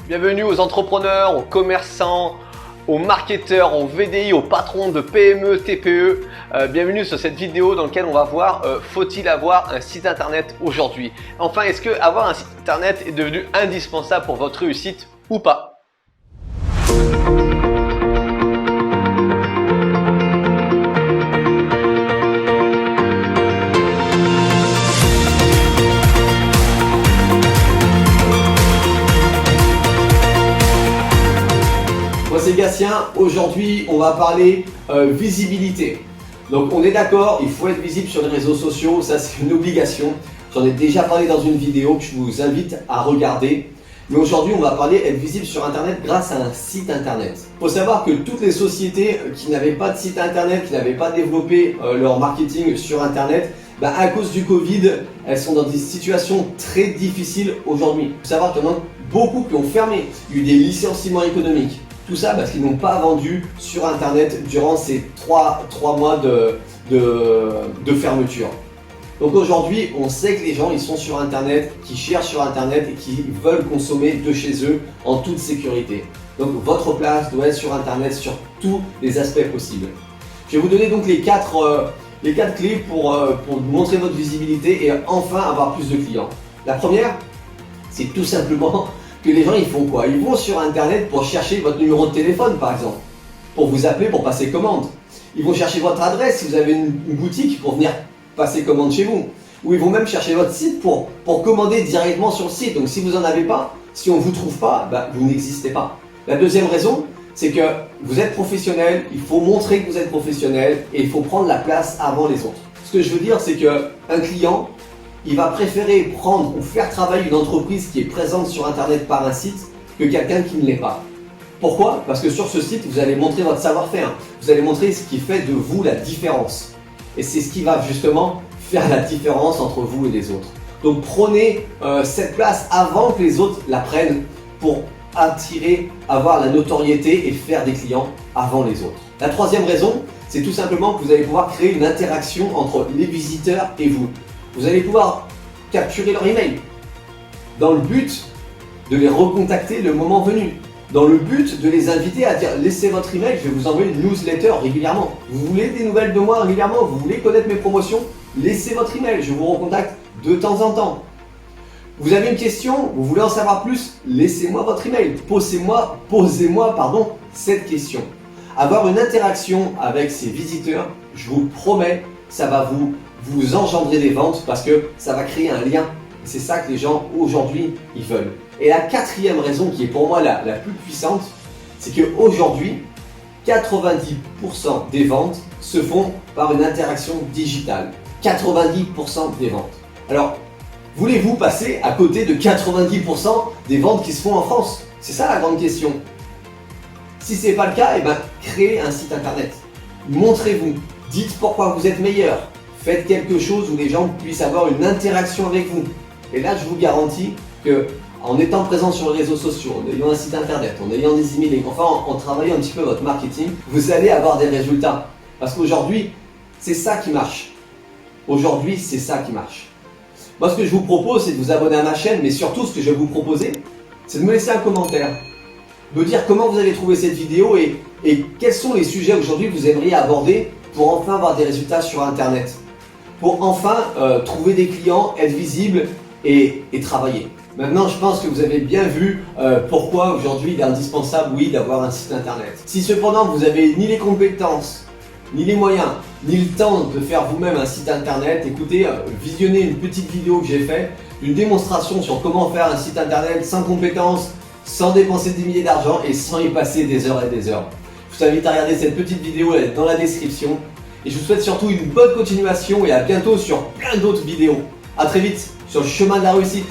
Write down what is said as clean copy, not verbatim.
Bienvenue aux entrepreneurs, aux commerçants, aux marketeurs, aux VDI, aux patrons de PME, TPE. Bienvenue sur cette vidéo dans laquelle on va voir faut-il avoir un site internet aujourd'hui? Enfin, est-ce que avoir un site internet est devenu indispensable pour votre réussite ou pas? Moi c'est Gatien, aujourd'hui on va parler visibilité. Donc on est d'accord, il faut être visible sur les réseaux sociaux, ça c'est une obligation. J'en ai déjà parlé dans une vidéo que je vous invite à regarder. Mais aujourd'hui on va parler être visible sur internet grâce à un site internet. Il faut savoir que toutes les sociétés qui n'avaient pas de site internet, qui n'avaient pas développé leur marketing sur internet, à cause du Covid, elles sont dans des situations très difficiles aujourd'hui. Il faut savoir qu'il y en a beaucoup qui ont fermé, il y a eu des licenciements économiques. Tout ça parce qu'ils n'ont pas vendu sur internet durant ces 3 mois de fermeture. Donc aujourd'hui, on sait que les gens ils sont sur internet, qui cherchent sur internet et qui veulent consommer de chez eux en toute sécurité. Donc votre place doit être sur internet sur tous les aspects possibles. Je vais vous donner donc les quatre clés pour montrer votre visibilité et enfin avoir plus de clients. La première, c'est tout simplement que les gens ils font quoi? Ils vont sur internet pour chercher votre numéro de téléphone par exemple, pour vous appeler pour passer commande. Ils vont chercher votre adresse si vous avez une boutique pour venir passer commande chez vous. Ou ils vont même chercher votre site pour commander directement sur le site. Donc si vous n'en avez pas, si on ne vous trouve pas, vous n'existez pas. La deuxième raison, c'est que vous êtes professionnel, il faut montrer que vous êtes professionnel et il faut prendre la place avant les autres. Ce que je veux dire, c'est qu'un client, il va préférer prendre ou faire travailler une entreprise qui est présente sur internet par un site que quelqu'un qui ne l'est pas. Pourquoi? Parce que sur ce site, vous allez montrer votre savoir-faire. Vous allez montrer ce qui fait de vous la différence. Et c'est ce qui va justement faire la différence entre vous et les autres. Donc prenez cette place avant que les autres la prennent pour attirer, avoir la notoriété et faire des clients avant les autres. La troisième raison, c'est tout simplement que vous allez pouvoir créer une interaction entre les visiteurs et vous. Vous allez pouvoir capturer leur email dans le but de les recontacter le moment venu. Dans le but de les inviter à dire laissez votre email, je vais vous envoyer une newsletter régulièrement. Vous voulez des nouvelles de moi régulièrement? Vous voulez connaître mes promotions? Laissez votre email, je vous recontacte de temps en temps. Vous avez une question? Vous voulez en savoir plus? Laissez-moi votre email. Posez-moi cette question. Avoir une interaction avec ces visiteurs, je vous promets, ça va vous engendrer des ventes parce que ça va créer un lien. C'est ça que les gens aujourd'hui ils veulent. Et la quatrième raison qui est pour moi la plus puissante, c'est qu'aujourd'hui, 90% des ventes se font par une interaction digitale. 90% des ventes. Alors, voulez-vous passer à côté de 90% des ventes qui se font en France? C'est ça la grande question. Si ce n'est pas le cas, créez un site internet. Montrez-vous. Dites pourquoi vous êtes meilleur. Faites quelque chose où les gens puissent avoir une interaction avec vous. Et là, je vous garantis que en étant présent sur les réseaux sociaux, en ayant un site internet, en ayant des emails, enfin en travaillant un petit peu votre marketing, vous allez avoir des résultats. Parce qu'aujourd'hui, c'est ça qui marche. Aujourd'hui, c'est ça qui marche. Moi, ce que je vous propose, c'est de vous abonner à ma chaîne, mais surtout, ce que je vais vous proposer, c'est de me laisser un commentaire. Me dire comment vous avez trouvé cette vidéo et quels sont les sujets aujourd'hui que vous aimeriez aborder pour enfin avoir des résultats sur internet. Pour enfin trouver des clients, être visible et travailler. Maintenant, je pense que vous avez bien vu pourquoi aujourd'hui il est indispensable, oui, d'avoir un site internet. Si cependant vous n'avez ni les compétences, ni les moyens, ni le temps de faire vous-même un site internet, écoutez, visionnez une petite vidéo que j'ai faite, une démonstration sur comment faire un site internet sans compétences, sans dépenser des milliers d'argent et sans y passer des heures et des heures. Je vous invite à regarder cette petite vidéo, elle est dans la description. Et je vous souhaite surtout une bonne continuation et à bientôt sur plein d'autres vidéos. A très vite sur le chemin de la réussite.